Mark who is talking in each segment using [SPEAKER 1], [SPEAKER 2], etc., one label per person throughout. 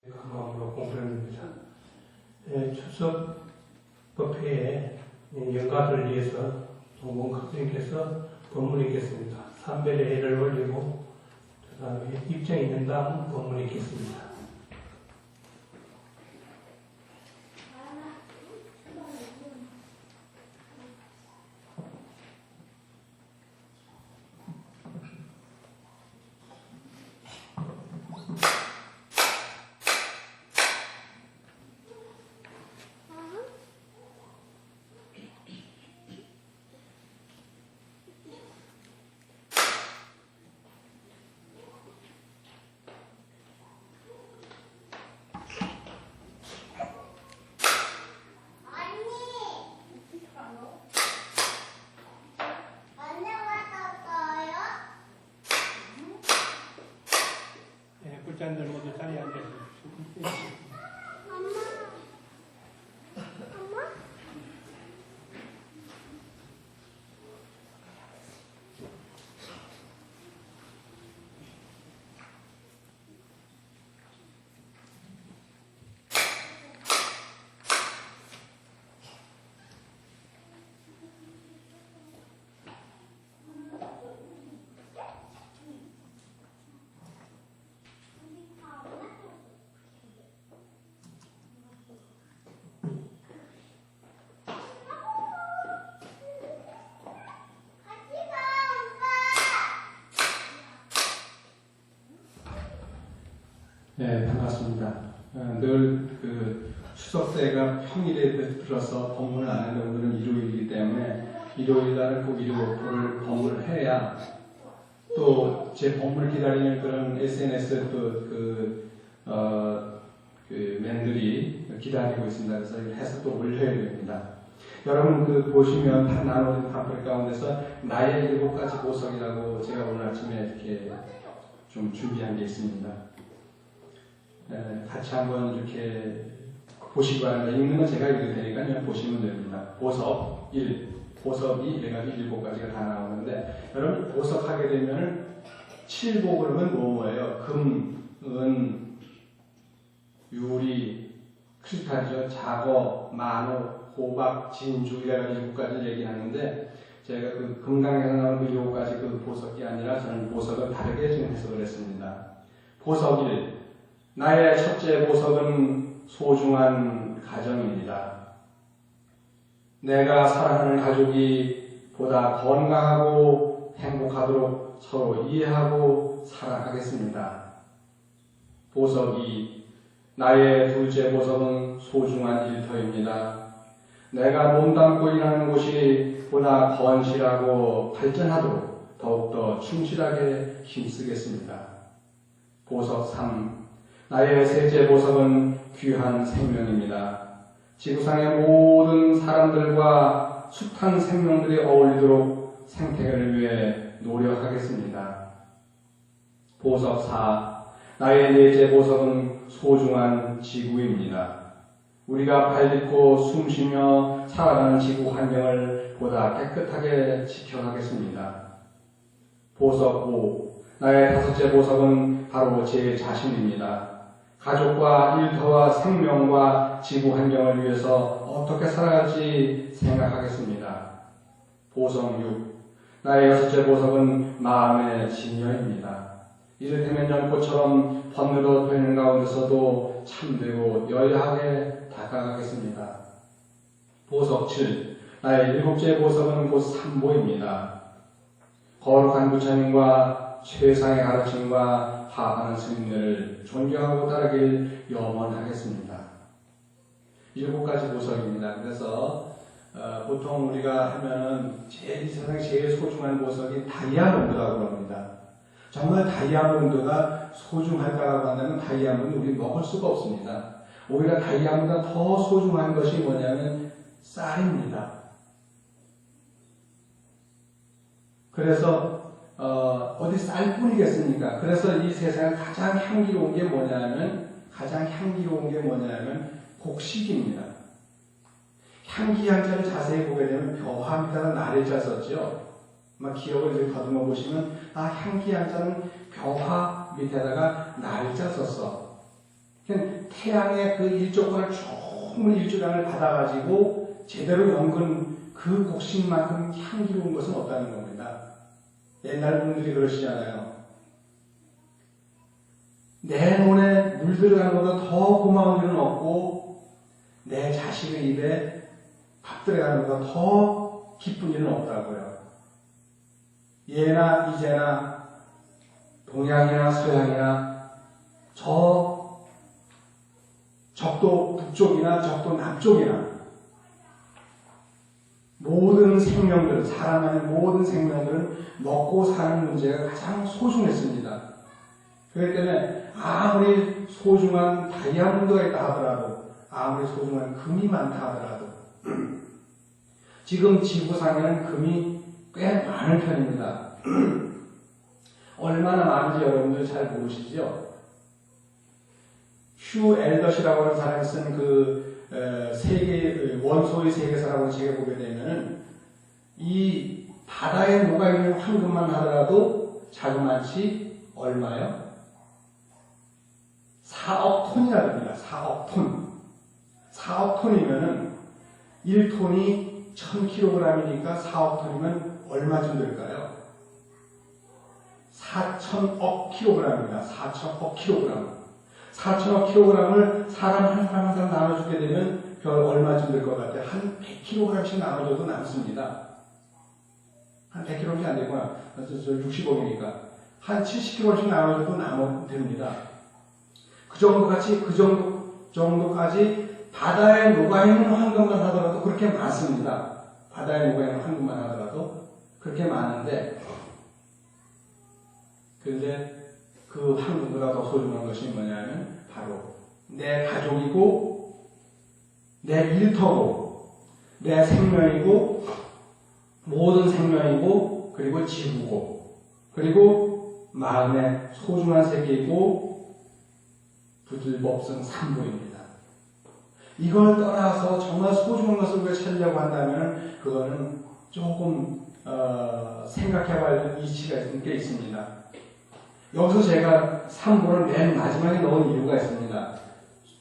[SPEAKER 1] 그 마음으로 공부를 합니다. 추석 법회에 영가를 위해서 동문 학생께서 법문 읽겠습니다. 삼배의 해를 올리고 그 다음에 입장 있는 다음 법문 읽겠습니다. 꿀잔들 모두 자리에 앉아주십시오. 네, 반갑습니다. 늘 추석 때가 평일에 들어서 법문을 안 하는 오늘은 일요일이기 때문에 일요일날은 꼭 일요일을 법문을 해야 또 제 법문을 기다리는 그런 SNS 맨들이 기다리고 있습니다. 그래서 해서 또 올려야 됩니다. 여러분 보시면 다 나눠진 팜플 가운데서 나의 7가지 보석이라고 제가 오늘 아침에 이렇게 좀 준비한 게 있습니다. 같이 한번 이렇게 보시기 바랍니다. 읽는 건 제가 읽을 테니까 그냥 보시면 됩니다. 보석 1, 보석 2, 이래가지고 7가지가 다 나오는데 여러분 보석 하게 되면 7보 그러면 뭐예요? 금, 은, 유리, 크리스탈이죠. 자거, 만호, 호박, 진주 이래가지고 7가지를 얘기하는데 제가 금강에서 나오는 7가지 보석이 아니라 저는 보석을 다르게 지금 해석을 했습니다. 보석 1, 나의 첫째 보석은 소중한 가정입니다. 내가 사랑하는 가족이 보다 건강하고 행복하도록 서로 이해하고 사랑하겠습니다. 보석 2, 나의 둘째 보석은 소중한 일터입니다. 내가 몸담고 일하는 곳이 보다 건실하고 발전하도록 더욱더 충실하게 힘쓰겠습니다. 보석 3, 나의 셋째 보석은 귀한 생명입니다. 지구상의 모든 사람들과 숱한 생명들이 어울리도록 생태계를 위해 노력하겠습니다. 보석 4, 나의 넷째 보석은 소중한 지구입니다. 우리가 발딛고 숨쉬며 살아가는 지구 환경을 보다 깨끗하게 지켜가겠습니다. 보석 5, 나의 5째 보석은 바로 제 자신입니다. 가족과 일터와 생명과 지구 환경을 위해서 어떻게 살아갈지 생각하겠습니다. 보석 6, 나의 6째 보석은 마음의 진여입니다. 이를테면 연꽃처럼 번뇌로 되는 가운데서도 참되고 여야하게 다가가겠습니다. 보석 7, 나의 7째 보석은 곧 삼보입니다. 거룩한 부처님과 최상의 가르침과 합하는 스님들을 존경하고 따르길 염원하겠습니다. 7가지 보석입니다. 그래서 보통 우리가 하면은 세상에 제일 소중한 보석이 다이아몬드라고 합니다. 정말 다이아몬드가 소중하다고 한다면 다이아몬드 우리 먹을 수가 없습니다. 오히려 다이아몬드가 더 소중한 것이 뭐냐면 쌀입니다. 그래서 어디 쌀뿐이겠습니까? 그래서 이 세상에 가장 향기로운 게 뭐냐면 곡식입니다. 향기한 자를 자세히 보게 되면 벼화 밑에다 나래자 썼죠. 막 기억을 이제 더듬어 보시면 향기한 자는 벼화 밑에다가 날짜 썼어. 그냥 태양의 그 일조권을 충분히 일조량을 받아가지고 제대로 연근 그 곡식만큼 향기로운 것은 없다는 겁니다. 옛날 분들이 그러시잖아요. 내 눈에 물 들어가는 것보다 더 고마운 일은 없고 내 자식의 입에 밥 들어가는 것보다 더 기쁜 일은 없다고요. 예나 이제나 동양이나 서양이나 적도 북쪽이나 적도 남쪽이나 모든 생명들, 사람 안의 모든 생명들은 먹고 사는 문제가 가장 소중했습니다. 그렇기 때문에 아무리 소중한 다이아몬드가 있다 하더라도, 아무리 소중한 금이 많다 하더라도 지금 지구상에는 금이 꽤 많은 편입니다. 얼마나 많은지 여러분들 잘 모르시죠? 휴 엘더시라고 하는 사람이 쓴 원소의 세계사라고 책에 보게 되면 이 바다에 녹아있는 황금만 하더라도 자그마치 얼마요? 4억 톤이라 합니다. 4억 톤. 4억 톤이면은 1톤이 1000kg이니까 4억 톤이면 얼마쯤 될까요? 4천억 kg입니다. 4천억 kg. 4천억 kg을 사람 한 사람 한 사람 나눠주게 되면 별 얼마쯤 될 것 같아요? 한 100kg씩 나눠줘도 남습니다. 한 100kg씩 안 되구나. 60억이니까. 한 70kg씩 나눠줘도 됩니다. 그 정도까지 바다에 녹아있는 황금만 하더라도 그렇게 많습니다. 바다에 녹아있는 황금만 하더라도 그렇게 많은데, 근데 그 황금보다 더 소중한 것이 뭐냐면 바로 내 가족이고 내 일터고 내 생명이고 모든 생명이고 그리고 지구고 그리고 마음의 소중한 세계이고 부들법성 산보입니다. 이걸 떠나서 정말 소중한 것을 우리가 찾으려고 한다면 그거는 조금 생각해봐야 할 이치가 있습니다. 여기서 제가 3번을 맨 마지막에 넣은 이유가 있습니다.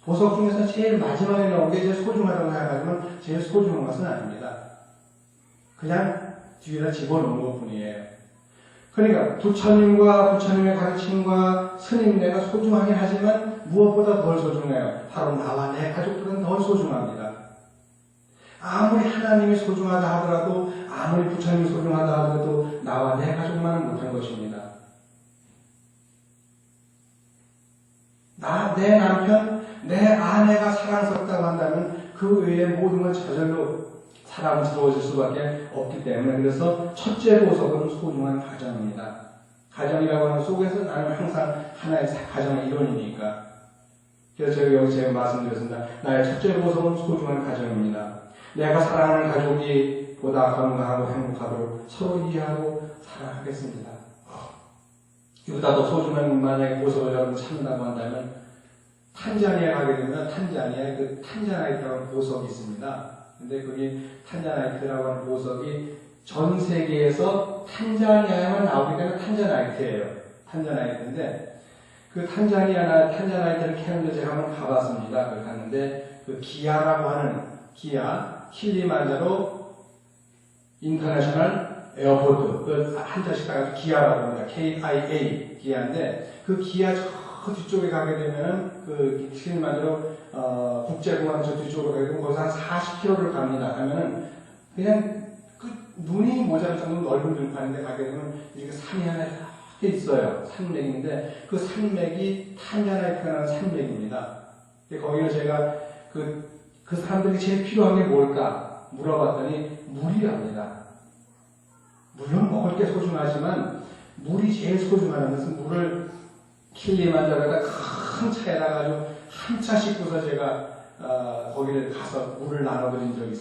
[SPEAKER 1] 보석 중에서 제일 마지막에 넣은 게 제일 소중하다고 생각하지만 제일 소중한 것은 아닙니다. 그냥 뒤에다 집어넣은 것 뿐이에요. 그러니까 부처님과 부처님의 가르침과 스님네가 소중하긴 하지만 무엇보다 덜 소중해요. 바로 나와 내 가족들은 덜 소중합니다. 아무리 하나님이 소중하다 하더라도 아무리 부처님이 소중하다 하더라도 나와 내 가족만은 못한 것입니다. 내 남편, 내 아내가 사랑스럽다고 한다면 그 외의 모든 건 저절로 사랑스러워질 수밖에 없기 때문에 그래서 첫째 보석은 소중한 가정입니다. 가정이라고 하는 속에서 나는 항상 하나의 가정의 일원이니까. 그래서 제가 말씀드렸습니다. 나의 첫째 보석은 소중한 가정입니다. 내가 사랑하는 가족이 보다 건강하고 행복하도록 서로 이해하고 사랑하겠습니다. 이보다 더 소중한 만약에 보석을 여러분 찾는다고 한다면 탄자니아에 가게 되면 탄자니아에 그 탄자나이트라는 보석이 있습니다. 근데 거기 탄자나이트라고 하는 보석이 전 세계에서 탄자니아에만 나오기 때문에 탄자나이트예요. 탄자나이트인데 그 탄자나이트를 캐는데 제가 한번 가봤습니다. 그걸 갔는데 그 기아라고 하는 킬리만자로 인터내셔널 에어포트 그 한자씩 따라서 기아라고 합니다. KIA 기아인데 그 기아 저 뒤쪽에 가게 되면은 그 킬리만자로 국제공항 저 뒤쪽으로 가게 되면 거기서 한 40km를 갑니다. 하면은 그냥 그 눈이 모자랄 정도로 넓은 들판인데 가게 되면 이렇게 산이 하나 이렇게 있어요. 산맥인데 그 산맥이 탄자나이트라는 산맥입니다. 거기는 제가 그 사람들이 제일 필요한 게 뭘까 물어봤더니 물이랍니다. 물론 먹을 게 소중하지만 물이 제일 소중하다는 것은 물을 킬리만자로에다 큰 차에다가 아주 한 차 싣고서 제가 거기를 가서 물을 나눠준 적이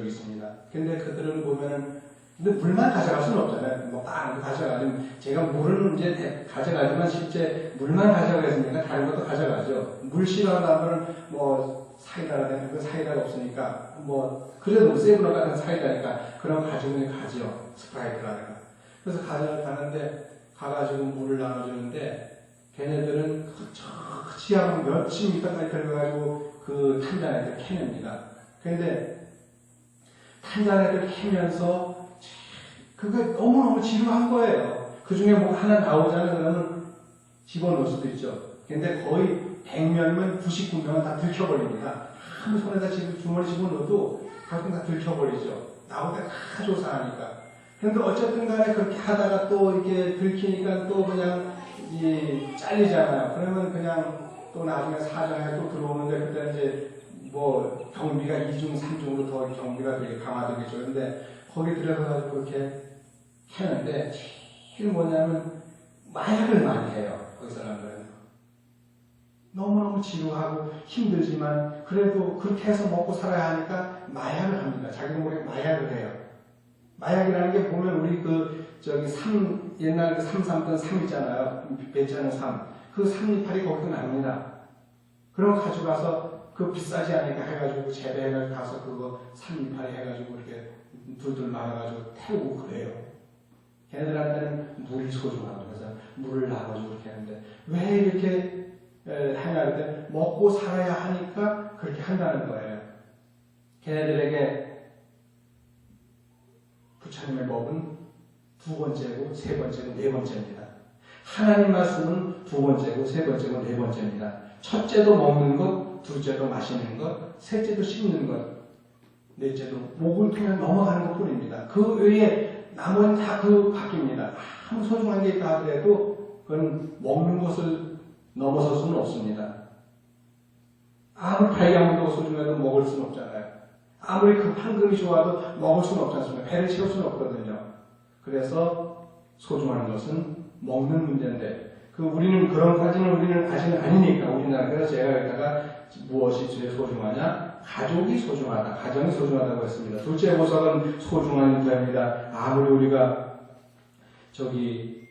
[SPEAKER 1] 있습니다. 근데 그들은 보면은 근데 물만 가져갈 수는 없잖아요. 뭐 빵 가져가지면 제가 물은 이제 가져가지만 실제 물만 가져가겠습니까? 다른 것도 가져가죠. 물 싫어한다면 뭐 사이다가 되는 그 사이다가 없으니까 뭐 그래도 세븐업 같은 사이다니까 그런 가지고는 가죠. 스프라이트라든가. 그래서 가는데 가가지고 물을 나눠주는데 걔네들은 지하로 몇십 미터까지 들어가가지고 그 탄자네들 캐냅니다. 그런데 탄자네들 캐면서 그게 너무너무 지루한 거예요. 그 중에 뭐 하나 나오잖아요. 그러면 집어넣을 수도 있죠. 근데 거의 100명이면 99명은 다 들켜버립니다. 아무 손에다 주머니 집어넣어도 결국 다 들켜버리죠. 나올 때 다 조사하니까. 그런데 어쨌든 간에 그렇게 하다가 또 이렇게 들키니까 또 그냥 잘리잖아요. 그러면 그냥 또 나중에 사정에 또 들어오는데 그때 이제 뭐 경비가 2중, 3중으로 더 경비가 되게 강화되겠죠. 근데 거기 들어가가지고 그렇게 하는데 제일 뭐냐면 마약을 많이 해요. 거기 사람들은. 너무너무 지루하고 힘들지만 그래도 그렇게 해서 먹고 살아야 하니까 마약을 합니다. 자기 모르게 마약을 해요. 마약이라는 게 보면 우리 옛날 그 삼 삼던 삼 있잖아요. 배짜는 삼. 그 삼이파리 거기도 납니다. 그런 거 가져가서 그 비싸지 않으니까 해가지고 재배해가지고 가서 그거 삼이파리 해가지고 이렇게 둘둘 말아가지고 태우고 그래요. 걔네들한테는 물이 소중하고 그래서 물을 놔가지고 그렇게 하는데 왜 이렇게 하냐 그때 먹고 살아야 하니까 그렇게 한다는 거예요. 걔네들에게 부처님의 법은 두 번째고 세 번째고 네 번째입니다. 하나님 말씀은 두 번째고 세 번째고 네 번째입니다. 첫째도 먹는 것, 둘째도 마시는 것, 셋째도 씹는 것, 넷째도 목을 통해 넘어가는 것 뿐입니다. 그 외에 나머지는 다 그 바뀝니다. 아무 소중한 게 있다 하더라도 그건 먹는 것을 넘어설 수는 없습니다. 아무리 다이아몬드가 소중해도 먹을 수는 없잖아요. 아무리 그 황금이 좋아도 먹을 수는 없지 않습니까? 배를 채울 수는 없거든요. 그래서 소중한 것은 먹는 문제인데 우리는 그런까지는 우리는 아직은 아니니까 우리나라 그래서 제가 여기다가 무엇이 제일 소중하냐? 가족이 소중하다. 가정이 소중하다고 했습니다. 둘째 보석은 소중한 유대입니다. 아무리 우리가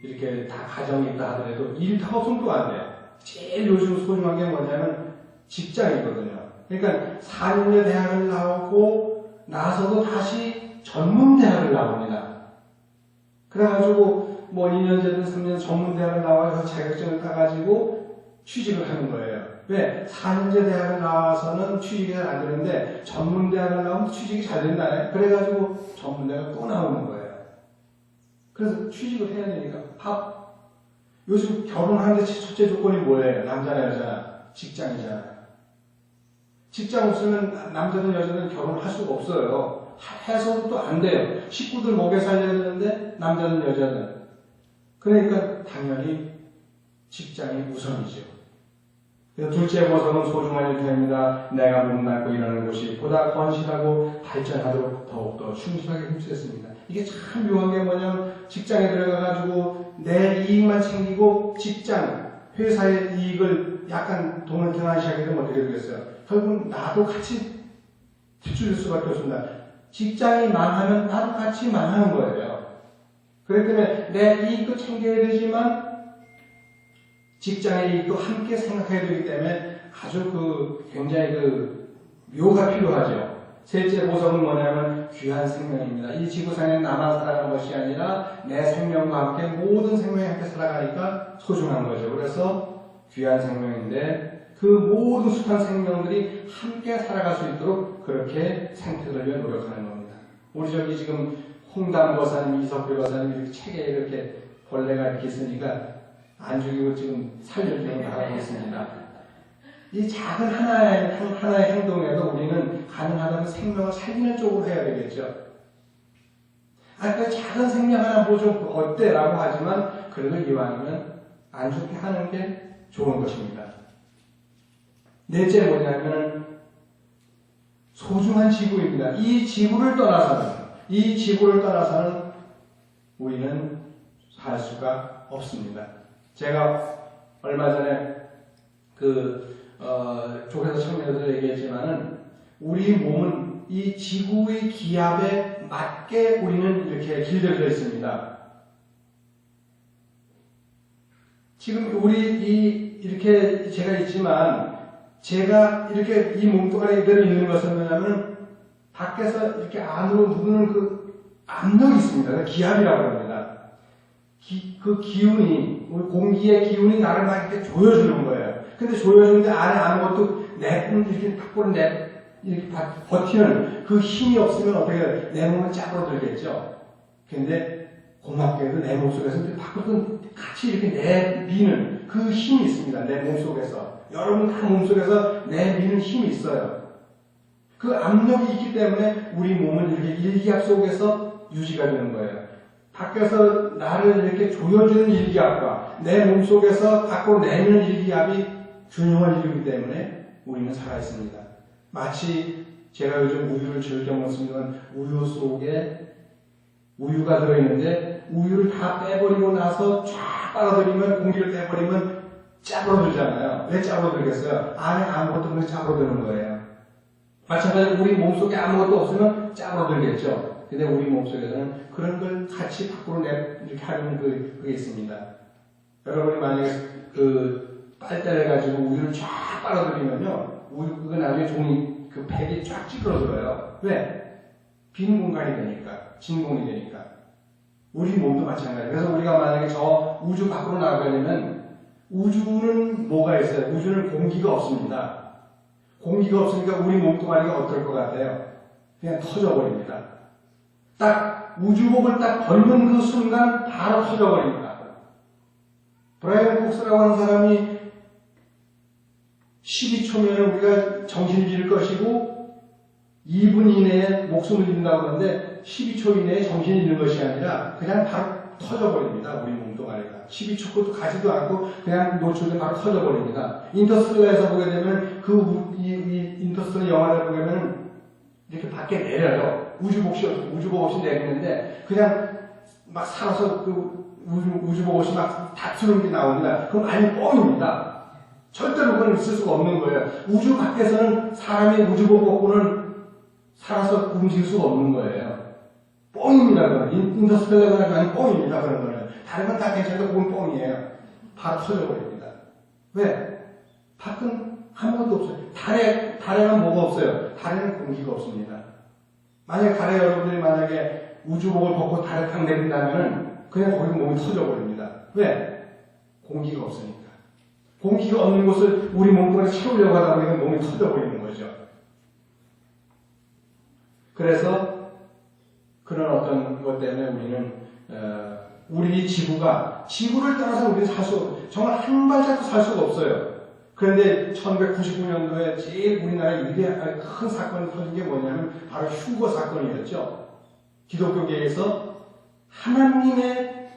[SPEAKER 1] 이렇게 다 가정이 있다 하더라도 일 다 없으면 또 안 돼요. 제일 요즘 소중한 게 뭐냐면 직장이거든요. 그러니까 4년제 대학을 나오고 나서도 다시 전문대학을 나옵니다. 그래가지고 뭐 2년제든 3년 전문대학을 나와서 자격증을 따가지고 취직을 하는 거예요. 왜? 4년제 대학을 나와서는 취직이 잘 안 되는데 전문대학을 나오면 취직이 잘 된다네. 그래가지고 전문대가 또 나오는 거예요. 그래서 취직을 해야 되니까 요즘 결혼하는데 첫째 조건이 뭐예요? 남자나 여자나? 직장이잖아요. 직장 없으면 남자든 여자든 결혼을 할 수가 없어요. 해서도 또 안 돼요. 식구들 먹여 살려야 되는데 남자든 여자든. 그러니까 당연히 직장이 우선이죠. 둘째 보석은 소중한 일터입니다. 내가 몸담고 일하는 곳이 보다 건실하고 발전하도록 더욱더 충실하게 힘쓰겠습니다. 이게 참 묘한 게 뭐냐면 직장에 들어가가지고 내 이익만 챙기고 회사의 이익을 약간 돈을 등한시하게 되면 어떻게 되겠어요? 결국 나도 같이 뒷줄일 수밖에 없습니다. 직장이 망하면 나도 같이 망하는 거예요. 그렇기 때문에 내 이익도 챙겨야 되지만 직장의 이익도 함께 생각해야 되기 때문에 아주 굉장히 묘가 필요하죠. 셋째 보석은 뭐냐면 귀한 생명입니다. 이 지구상에 나만 살아가는 것이 아니라 내 생명과 함께 모든 생명이 함께 살아가니까 소중한 거죠. 그래서 귀한 생명인데 그 모든 숱한 생명들이 함께 살아갈 수 있도록 그렇게 생태를 위해 노력하는 겁니다. 우리 지금 홍담 거사님, 이석필 거사님 이렇게 책에 이렇게 벌레가 이렇게 있으니까 안 죽이고 지금 살려주려고 나가고 있습니다. 이 작은 하나의 행동에도 우리는 가능하다면 생명을 살리는 쪽으로 해야 되겠죠. 그 작은 생명 하나 뭐 좀 어때? 라고 하지만 그래도 이왕이면 안 죽게 하는 게 좋은 것입니다. 넷째 뭐냐면 소중한 지구입니다. 이 지구를 떠나서는 우리는 살 수가 없습니다. 제가 얼마 전에 조회사 청년들 얘기했지만은 우리 몸은 이 지구의 기압에 맞게 우리는 이렇게 길들여져 있습니다. 지금 이렇게 제가 있지만 제가 이렇게 이 몸뚱아리 이대로 있는 것은 뭐냐면 밖에서 이렇게 안으로 누르는 그 압력이 있습니다. 기압이라고 합니다. 그 기운이, 우리 공기의 기운이 나를 막 이렇게 조여주는 거예요. 근데 조여주는데 안에 아무것도 이렇게 탁보는 이렇게 버티는 그 힘이 없으면 어떻게 해요? 내 몸은 짜부러들겠죠. 근데 고맙게도 내 몸속에서 밖으로 같이 이렇게 내미는 그 힘이 있습니다. 내 몸속에서. 여러분 다 몸속에서 내미는 힘이 있어요. 그 압력이 있기 때문에 우리 몸은 이렇게 일기압 속에서 유지가 되는 거예요. 밖에서 나를 이렇게 조여주는 일기압과 내 몸속에서 밖으로 내는 일기압이 균형을 이루기 때문에 우리는 살아있습니다. 마치 제가 요즘 우유를 즐겨 먹습니다만 우유 속에 우유가 들어있는데 우유를 다 빼버리고 나서 쫙 빨아들이면 공기를 빼버리면 짜부러들잖아요. 왜 짜부러들겠어요? 안에 아무것도 없는 짜부러드는 거예요. 마찬가지로 우리 몸속에 아무것도 없으면 짜부러들겠죠. 근데 우리 몸속에서는 그런 걸 같이 밖으로 이렇게 하는 그게 있습니다. 여러분이 만약에 그 빨대를 가지고 우유를 쫙 빨아들이면요, 그거 나중에 종이, 그 팩이 쫙 찌그러들어요. 왜? 빈 공간이 되니까, 진공이 되니까. 우리 몸도 마찬가지예요. 그래서 우리가 만약에 저 우주 밖으로 나가려면 우주는 뭐가 있어요? 우주는 공기가 없습니다. 공기가 없으니까 우리 몸뚱아리가 어떨 것 같아요? 그냥 터져버립니다. 딱 우주복을 딱 벗는 그 순간 바로 터져버립니다. 브라이언 폭스라고 하는 사람이 12초면 우리가 정신을 잃을 것이고 2분 이내에 목숨을 잃는다고 하는데 12초 이내에 정신을 잃는 것이 아니라 그냥 바로 터져버립니다. 우리 몸뚱아리가. 12초 것도 가지도 않고 그냥 노출돼 바로 터져버립니다. 인터스텔라에서 보게 되면 이 인터스텔라 영화를 보게 되면 이렇게 밖에 내려요. 우주복 없이 내리는데 그냥 막 살아서 그 우주복 없이 막 다투는 게 나옵니다. 그럼 아니 뻥입니다. 절대로 그건 있을 수가 없는 거예요. 우주 밖에서는 사람이 우주복 벗고는 살아서 움직일 수가 없는 거예요. 뻥입니다. 그건. 인터스텔라가 아니 뻥입니다. 그런 거는. 다른 건 다 괜찮은데 그건 뻥이에요. 바로 터져버립니다. 왜? 밖은 아무것도 없어요. 달에는 뭐가 없어요? 달에는 공기가 없습니다. 만약에 달에 여러분들이 만약에 우주복을 벗고 달에 탁 내린다면은 그냥 거기 몸이 터져버립니다. 왜? 공기가 없으니까. 공기가 없는 곳을 우리 몸뚱아리 채우려고 하다 보니까 몸이 터져버리는 거죠. 그래서 그런 어떤 것 때문에 우리는 우리 지구를 떠나서 우리는 정말 한 발짝도 살 수가 없어요. 그런데 1999년도에 제일 우리나라에 위대한 큰 사건이 터진 게 뭐냐면 바로 휴거 사건이었죠. 기독교계에서 하나님의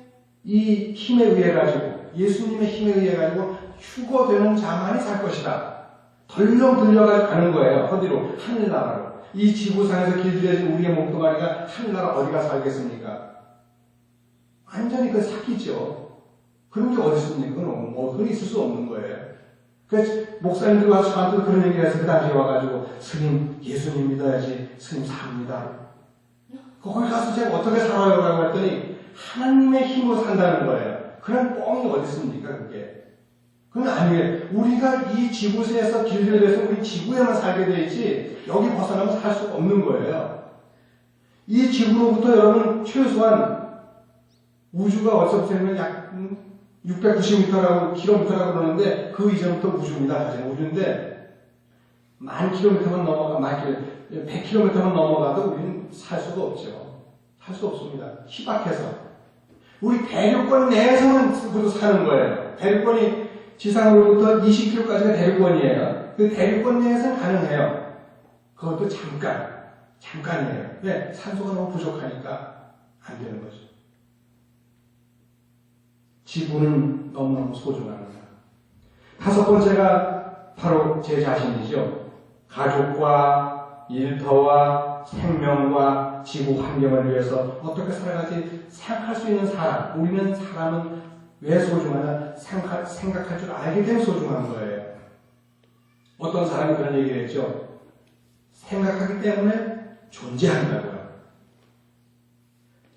[SPEAKER 1] 이 힘에 의해 가지고 예수님의 힘에 의해 가지고 휴거되는 자만이 살 것이다. 덜렁 들려가 가는 거예요. 어디로? 하늘나라로. 이 지구상에서 길들여진 우리의 몸뚱아리가 하늘나라 어디가 살겠습니까? 완전히 그 사기죠. 그런 게 어디 있습니까? 그건 있을 수 없는 거예요. 그래서 목사님들 와서 저한테 그런 얘기를 해서 그 당시에 와가지고 스님 예수님 믿어야지 스님 삽니다. 거기 가서 제가 어떻게 살아요? 라고 했더니 하나님의 힘으로 산다는 거예요. 그런 뻥이 어디 있습니까? 그게. 그건 아니에요. 우리가 이 지구에서 길들여져서 우리 지구에만 살게 돼 있지 여기 벗어나면 살 수 없는 거예요. 이 지구로부터 여러분 최소한 우주가 어디서부터냐면 약 690m라고 킬로미터라고 그러는데 그 이전부터 우주입니다. 사실 우주인데 10,000km만 넘어가 100km만 넘어가도 우리는 살 수가 없죠. 살 수 없습니다. 희박해서 우리 대륙권 내에서만 사는 거예요. 대륙권이 지상으로부터 20km까지가 대륙권이에요. 그 대륙권 내에서는 가능해요. 그것도 잠깐이에요. 왜? 산소가 너무 부족하니까 안 되는 거죠. 지구는 너무너무 소중합니다. 5번째가 바로 제 자신이죠. 가족과 일터와 생명과 지구 환경을 위해서 어떻게 살아가지 생각할 수 있는 사람. 우리는 사람은 왜 소중하냐? 생각할 줄 알게 되면 소중한 거예요. 어떤 사람이 그런 얘기를 했죠. 생각하기 때문에 존재한다고요.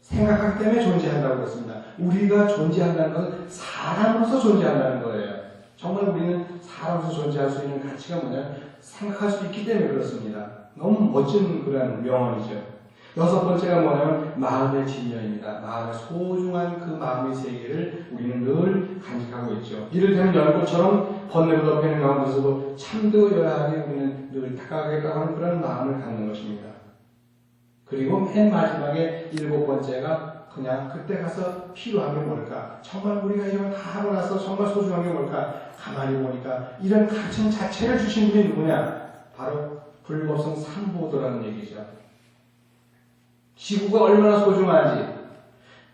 [SPEAKER 1] 생각하기 때문에 존재한다고 그랬습니다. 우리가 존재한다는 것은 사람으로서 존재한다는 거예요. 정말 우리는 사람으로서 존재할 수 있는 가치가 뭐냐면 생각할 수 있기 때문에 그렇습니다. 너무 멋진 그런 명언이죠. 여섯 번째가 뭐냐면 마음의 진여입니다. 마음의 소중한 그 마음의 세계를 우리는 늘 간직하고 있죠. 이를테면 연꽃처럼 번뇌고 덮이는 가운데서도 참되어야 우리는 늘 다가가겠다고 하는 그런 마음을 갖는 것입니다. 그리고 맨 마지막에 일곱 번째가 그냥 그때 가서 필요한 게 뭘까? 정말 우리가 이걸 다 하고 나서 정말 소중한 게 뭘까? 가만히 보니까 이런 가르침 자체를 주신 분이 누구냐? 바로 불법성 삼보도라는 얘기죠. 지구가 얼마나 소중한지,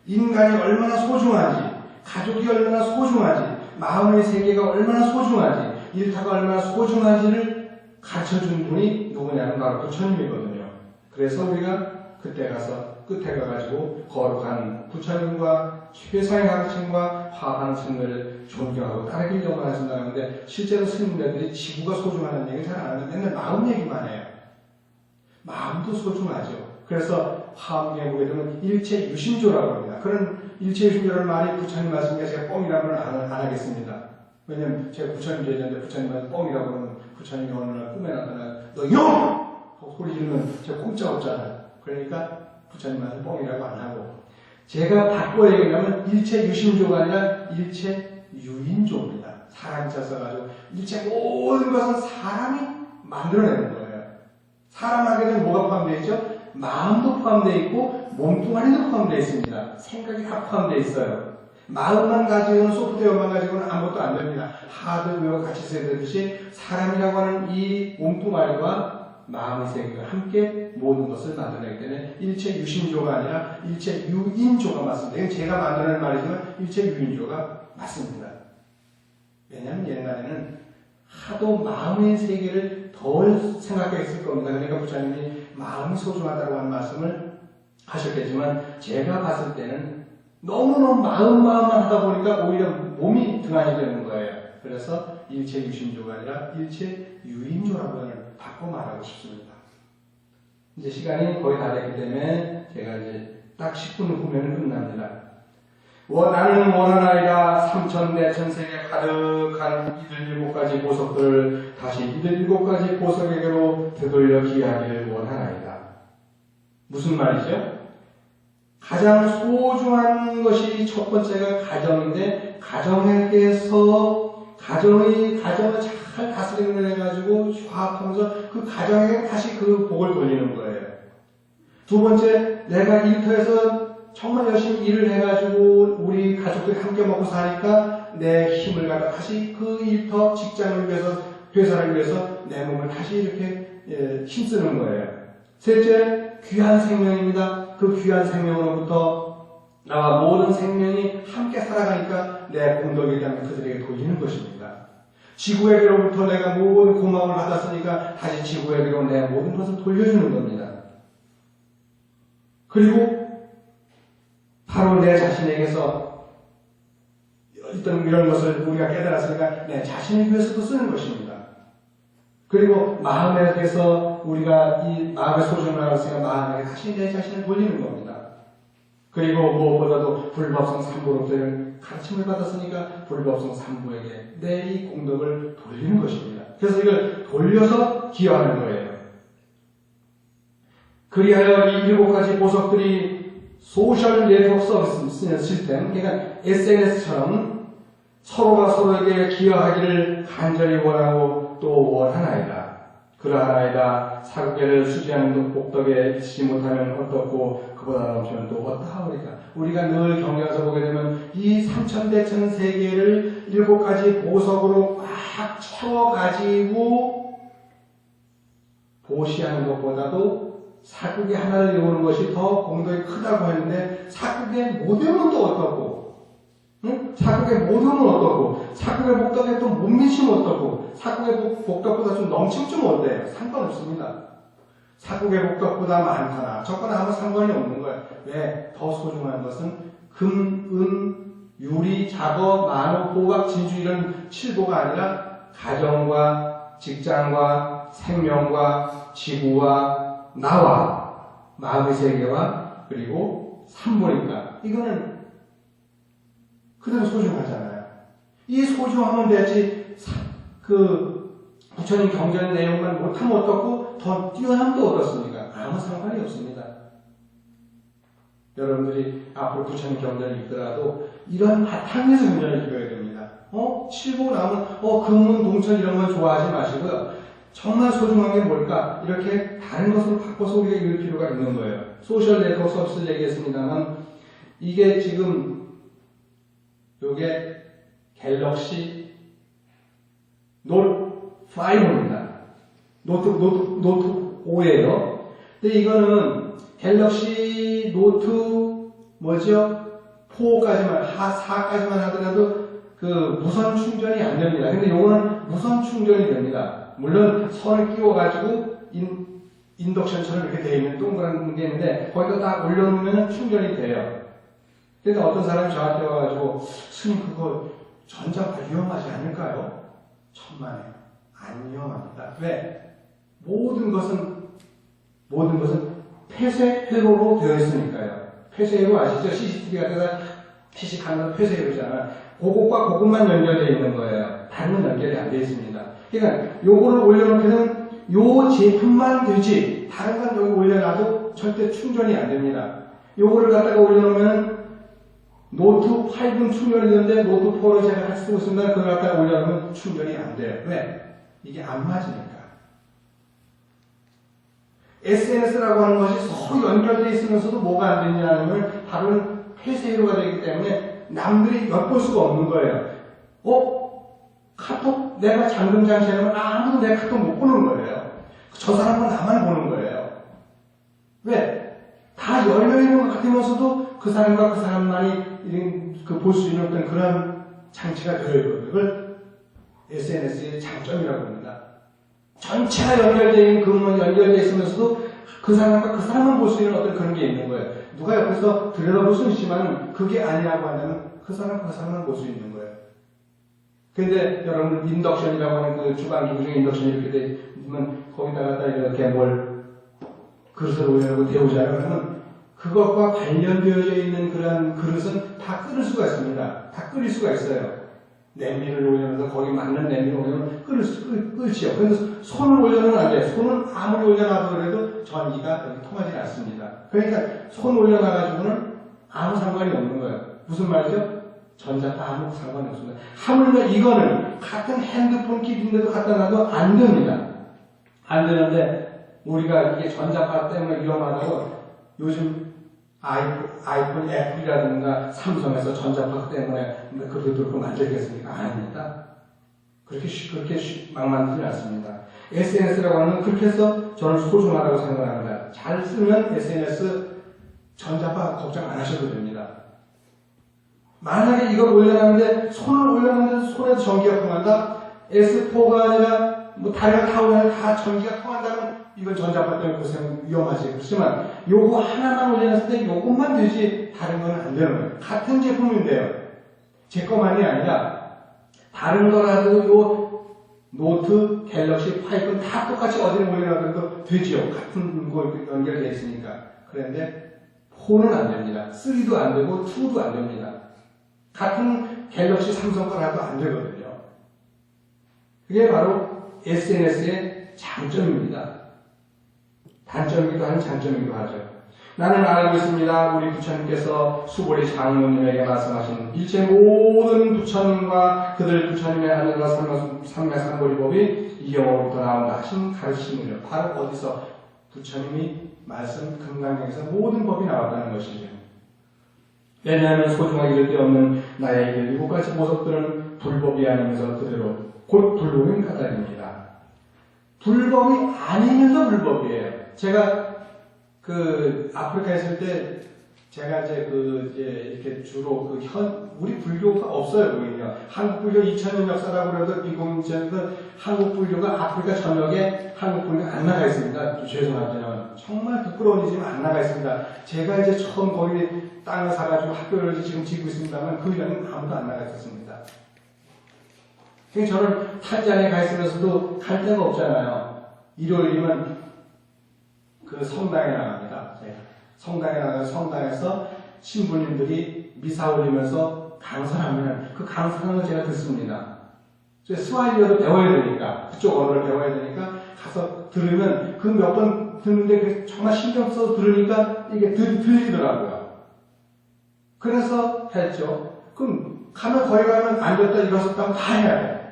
[SPEAKER 1] 인간이 얼마나 소중한지, 가족이 얼마나 소중한지, 마음의 세계가 얼마나 소중한지, 일타가 얼마나 소중한지를 가르쳐준 분이 누구냐면 바로 부처님이거든요. 그래서 우리가 그때 가서 끝에 가가지고 거룩한 부처님과 최상의 가르침과 화하는 승려를 존경하고 따르기려고 하신다는 건데 실제로 스님들이 지구가 소중하다는 얘기를 잘 안 하는데 맨날 마음 얘기만 해요. 마음도 소중하죠. 그래서 화엄경에 보게 되면 일체 유심조라고 합니다. 그런 일체 유심조라는 말이 부처님 말씀에 제가 뻥이라고는 안 하겠습니다. 왜냐면 제가 부처님 제자인데 부처님한테 뻥이라고 하면 부처님이 어느 날 꿈에 나타나 너 이놈! 하고 소리 지르면 제가 꼼짝 없잖아요. 그러니까 부처님한테 뻥이라고 안 하고 제가 바꿔 얘기하면 일체 유심조가 아니라 일체 유인조입니다. 사람이 써가지고 일체 모든 것은 사람이 만들어내는 거예요. 사람 하게 되면 뭐가 포함되어 있죠? 마음도 포함되어 있고 몸뚱아리도 포함되어 있습니다. 생각이 다 포함되어 있어요. 마음만 가지고는 소프트웨어만 가지고는 아무것도 안 됩니다. 하드웨어가 같이 써야 되듯이 사람이라고 하는 이 몸뚱아리와 마음의 세계가 함께 모든 것을 만들어내기 때문에 일체 유심조가 아니라 일체 유인조가 맞습니다. 이건 제가 만들어낸 말이지만 일체 유인조가 맞습니다. 왜냐하면 옛날에는 하도 마음의 세계를 덜 생각했을 겁니다. 그러니까 부처님이 마음이 소중하다고 하는 말씀을 하셨겠지만 제가 봤을 때는 너무너무 마음만 하다 보니까 오히려 몸이 등한이 되는 거예요. 그래서 일체 유심조가 아니라 일체 유인조라고 바꿔 말하고 싶습니다. 이제 시간이 거의 다 됐기 때문에 제가 이제 딱 10분 후면 끝납니다. 나는 원하나이다 삼천대천세계 가득한 이들 일곱 가지 보석들을 다시 이들 일곱 가지 보석에게로 되돌려 기하기를 원하나이다. 무슨 말이죠? 가장 소중한 것이 첫 번째가 가정인데 가정에게서 가정을 잘 다스리는 해가지고 화합하면서 그 가정에게 다시 그 복을 돌리는 거예요. 두 번째, 내가 일터에서 정말 열심히 일을 해가지고 우리 가족들이 함께 먹고 사니까 내 힘을 갖다 다시 그 일터, 직장을 위해서, 회사를 위해서 내 몸을 다시 이렇게 힘쓰는 거예요. 셋째, 귀한 생명입니다. 그 귀한 생명으로부터 나와 모든 생명이 함께 살아가니까 내 공덕에 대한 그들에게 돌리는 것입니다. 지구에게로부터 내가 모든 고마움을 받았으니까 다시 지구에게로 내 모든 것을 돌려주는 겁니다. 그리고 바로 내 자신에게서 이런 것을 우리가 깨달았으니까 내 자신을 위해서도 쓰는 것입니다. 그리고 마음에게서 우리가 이 마음의 소중함을 알았으니까 마음에게 다시 내 자신을 돌리는 겁니다. 그리고 무엇보다도 불법성 삼부로부터 가르침을 받았으니까 불법성 삼부에게 내 이 공덕을 돌리는 것입니다. 그래서 이걸 돌려서 기여하는 거예요. 그리하여 이 일곱 가지 보석들이 소셜 네트워크 서비스 시스템, 그러니까 SNS처럼 서로가 서로에게 기여하기를 간절히 원하고 또 원하나이다. 그러하나이다. 사국계를 수지하는 복덕에 미치지 못하면 어떻고 그보다 넘치면 또 어떠하오리까. 우리가 늘 경전에서 보게 되면 이 삼천대천 세계를 일곱 가지 보석으로 꽉 채워가지고 보시하는 것보다도 사국의 하나를 이루는 것이 더 공덕이 크다고 했는데 사국의 모델은 또 어떻고, 응? 사국의 모델은 어떻고, 사국의 복덕에 또 못 미치면 어떻고, 사국의 복덕보다 좀 넘치면 좀 어때요? 상관없습니다. 사국의 복덕보다 많거나 적거나 아무 상관이 없는 거예요. 왜? 더 소중한 것은 금, 은, 유리, 자거, 만호, 호박, 진주 이런 칠보가 아니라 가정과 직장과 생명과 지구와 나와 마음의 세계와 그리고 삼보니까 이거는 그대로 소중하잖아요. 이 소중함은 대체 그 부처님 경전 내용만 못하면 어떻고 더 뛰어남도 어떻습니까? 아무 상관이 없습니다. 여러분들이 앞으로 부처님 경전을 읽더라도 이런 바탕에서 경전을 읽어야 됩니다. 칠보 나오면 금문 동천 이런 건 좋아하지 마시고요. 정말 소중한 게 뭘까? 이렇게 다른 것으로 바꿔서 우리가 읽을 필요가 있는 거예요. 소셜 네트워크 서비스를 얘기했습니다만 이게 지금 요게 갤럭시 노트 5입니다. 노트 5예요. 근데 이거는 갤럭시 노트 뭐죠? 4까지만 4까지만 하더라도 그 무선 충전이 안 됩니다. 근데 요거는 무선 충전이 됩니다. 물론 선을 끼워가지고 인덕션처럼 이렇게 되어 있는 동그란 게 있는데 거기다 딱 올려놓으면 충전이 돼요. 근데 어떤 사람이 저한테 와가지고 스님 그거 전자파 위험하지 않을까요? 천만에 안 위험합니다. 왜? 모든 것은 폐쇄회로로 되어 있으니까요. 폐쇄회로 아시죠? CCTV 같은 거 피식하는 폐쇄회로잖아요. 그것과 그것만 연결되어 있는 거예요. 다른 건 연결이 안 되어 있습니다. 그러니까 요거를 올려놓게는 요 제품만 되지 다른 건 여기 올려놔도 절대 충전이 안 됩니다. 요거를 갖다가 올려놓으면 노트 8은 충전이 되는데 노트 4를 제가 같이 쓰고 있습니다. 그걸 갖다가 올려놓으면 충전이 안 돼요. 왜? 이게 안 맞으니까. SNS라고 하는 것이 서로 연결되어 있으면서도 뭐가 안 되냐면 바로 폐쇄회로가 되기 때문에 남들이 엿볼 수가 없는 거예요. 카톡 내가 잠금 장치하면 아무도 내 카톡 못 보는 거예요. 저 사람은 나만 보는 거예요. 왜? 다 열려있는 것 같으면서도 그 사람과 그 사람만이 볼 수 있는 어떤 그런 장치가 되어 있거든요. 그걸 SNS의 장점이라고 합니다. 전체가 연결되어 있는 그것만 연결되어 있으면서도 그 사람과 그 사람만 볼 수 있는 어떤 그런 게 있는 거예요. 누가 옆에서 들여다볼 수는 있지만 그게 아니라고 한다면 그 사람과 그 사람만 볼 수 있는 거예요. 근데 여러분 인덕션이라고 하는 그 주방기구 중에 인덕션이 이렇게 되면 거기다가 이렇게 뭘 그릇을 올려놓고 데우자라고 하면 그것과 관련되어져 있는 그런 그릇은 다 끓일 수가 있습니다. 다 끓일 수가 있어요. 냄비를 올려놓아서 거기 맞는 냄비를 올려놓으면 끓지요. 그런데 손을 올려놓으면 안 돼요. 손은 아무리 올려놔도 그래도 전기가 여기 통하지 않습니다. 그러니까 손 올려놔가지고는 아무 상관이 없는 거예요. 무슨 말이죠? 전자파 아무 상관이 없습니다. 하물며 이거는 같은 핸드폰 kit인데도 갖다 놔도 안 됩니다. 안 되는데 우리가 이게 전자파 때문에 위험하다고 요즘 아이폰 애플이라든가 삼성에서 전자파 때문에 그렇게 만들겠습니까? 아닙니다. 그렇게 막 만들지 않습니다. SNS라고 하는 건 그렇게 해서 저는 소중하다고 생각합니다. 잘 쓰면 SNS 전자파 걱정 안 하셔도 됩니다. 만약에 이걸 올려놨는데 손을 올려놨는데 손에서 전기가 통한다? S4가 아니라 뭐 다른 타워에 다 전기가 통한다면 이건 전자파 때문에 고생 위험하지. 그렇지만 요거 하나만 올려놨을 때 요것만 되지 다른 건 안 되는 거예요. 같은 제품인데요. 제 것만이 아니라 다른 거라도 요 노트, 갤럭시, 5는 다 똑같이 어디에 올려놔도 되지요. 같은 거 연결되어 있으니까. 그런데 4는 안 됩니다. 3도 안 되고 2도 안 됩니다. 같은 갤럭시 삼성 거라도 안 되거든요. 그게 바로 SNS의 장점입니다. 단점이기도 한 장점이기도 하죠. 나는 알고 있습니다. 우리 부처님께서 수보리 장로님에게 말씀하신 일체 모든 부처님과 그들 부처님의 하늘과 삼매삼보리법이 이 영어로부터 나온다 하신 가르침을 바로 어디서 부처님이 말씀 금강경에서 모든 법이 나왔다는 것이죠. 왜냐하면 소중하게 될 데 없는 나의 길 일곱 가지 보석들은 불법이 아니면서 그대로 곧 불법인 까닭입니다. 불법이 아니면서 불법이에요. 제가 아프리카에 있을 때 제가 이렇게 주로 우리 불교가 없어요, 거기는요. 한국 불교 2000년 역사라고 그래도 비공전에서 한국 불교가 아프리카 전역에 한국 불교가 안 나가 있습니다. 죄송하지만 정말 부끄러운 일이지만 안 나가 있습니다. 제가 이제 처음 거기 땅을 사가지고 학교를 지금 짓고 있습니다만 그 전에는 아무도 안 나가 있었습니다. 그래서 저는 탄자니아에 가 있으면서도 갈 데가 없잖아요. 일요일이면 그 성당에 나갑니다. 성당에 나가서 성당에서 신부님들이 미사 올리면서 강사하면 그 강사는 제가 듣습니다. 스와힐리어도 배워야 되니까 그쪽 언어를 배워야 되니까 가서 들으면 그 몇 번 듣는데 정말 신경 써서 들으니까 이게 들리더라고요. 그래서 했죠. 그럼 가면 거기 가면 앉았다 일어섰다 다 해야 돼.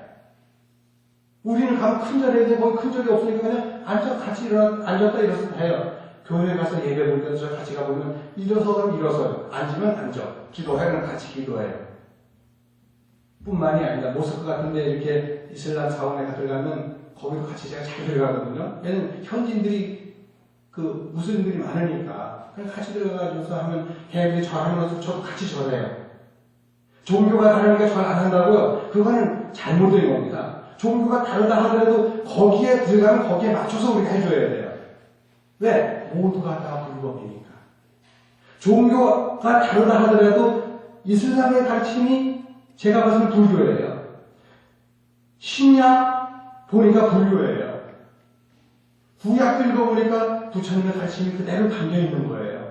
[SPEAKER 1] 우리는 가면 큰 자리에 거기 큰 자리 없으니까 그냥 같이 앉았다 일어섰다 해요. 교회 가서 예배 볼 때도 같이 가보면 일어서서 일어서요. 앉으면 앉아. 기도하면 같이 기도해요. 뿐만이 아니라 모스크 같은 데 이렇게 이슬람 사원에 들어가면 거기도 같이 제가 잘 들어가거든요. 얘는 현지인들이 무슬림들이 많으니까 그냥 같이 들어가서 하면 걔네들이 절하면서 저도 같이 절해요. 종교가 다르니까 절 안 한다고요? 그거는 잘못된 겁니다. 종교가 다르다 하더라도 거기에 들어가면 거기에 맞춰서 우리가 해줘야 돼요. 왜? 모두가 다 불법이니까. 종교가 다르다 하더라도 이슬람의 가르침이 제가 봤을 때 불교예요. 신약 보니까 불교예요. 구약도 읽어보니까 부처님의 가르침이 그대로 담겨있는 거예요.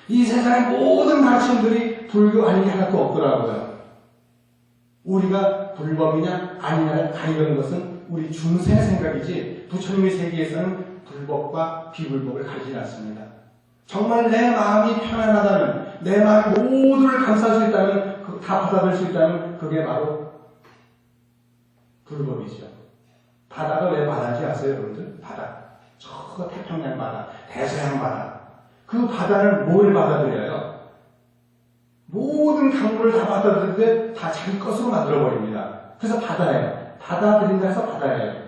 [SPEAKER 1] 이 세상의 모든 가르침들이 불교 아닌 게 하나도 없더라고요. 우리가 불법이냐 아니냐를 가리는 것은 우리 중생의 생각이지 부처님의 세계에서는 불법과 비불법을 가리지 않습니다. 정말 내 마음이 편안하다는, 내 마음 모두를 감쌀 수 있다는, 다 받아들일 수 있다는 그게 바로 불법이죠. 바다가 왜 바다인지 아세요, 여러분들? 바다. 저 태평양 바다, 대서양 바다. 그 바다는 뭘 받아들여요? 모든 강물을 다 받아들일 때 다 자기 것으로 만들어버립니다. 그래서 바다예요. 받아들인다 해서 바다예요.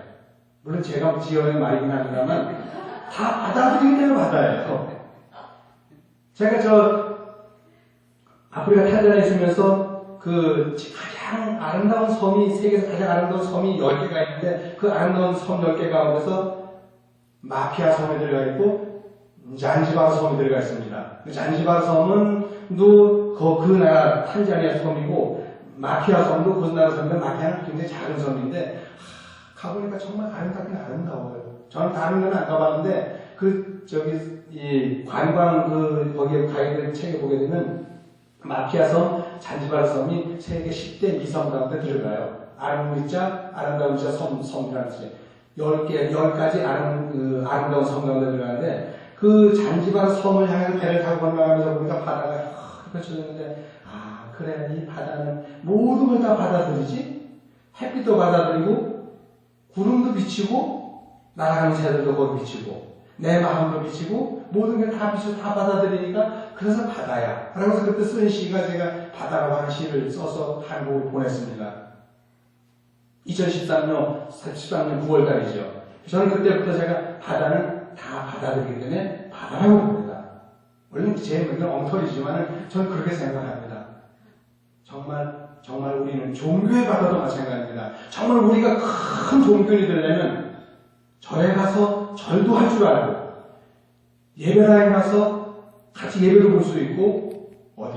[SPEAKER 1] 물론 제가 지어낸 말이긴 합니다만 다 받아들이기 때문에 바다예요. 제가 아프리카 탄자니아에 있으면서 가장 아름다운 섬이, 세계에서 가장 아름다운 섬이 10개가 있는데 그 아름다운 섬 10개 가운데서 마피아 섬에 들어가 있고 잔지바르 섬이 들어가 있습니다. 잔지바르 섬은 그 나라 탄자니아 섬이고 마피아 섬도 그 나라 섬인데 마피아는 굉장히 작은 섬인데 가보니까 정말 아름답긴 아름다워요. 저는 다른 데는 안 가봤는데 이 관광 거기에 가이드 책에 보게 되면 마피아 섬, 잔지바르 섬이 세계 10대 2섬 가운데 들어가요. 아름다운 자 섬이라는 뜻이에요. 10가지 아름다운 섬 가운데 들어가는데 그 잔지바르 섬을 향해서 배를 타고 건너가면서 보니까 바다가 펼쳐졌는데 그래, 이 바다는 모든 걸 다 받아들이지? 햇빛도 받아들이고 구름도 비치고 날아가는 새들도 거기 비치고 내 마음도 비치고 모든 게 다 비치고 다 받아들이니까 그래서 바다야. 그러면서 그때 쓴 시가 제가 바다라고 하는 시를 써서 한국을 보냈습니다. 2013년 9월달이죠. 저는 그때부터 제가 바다는 다 받아들이기 때문에 바다라고 합니다. 물론 제 의견은 엉터리지만 저는 그렇게 생각합니다. 정말 우리는 종교의 바다도 마찬가지입니다. 정말 우리가 큰 종교인이 되려면 절에 가서 절도 할 줄 알고 예배당에 가서 같이 예배도 볼 수 있고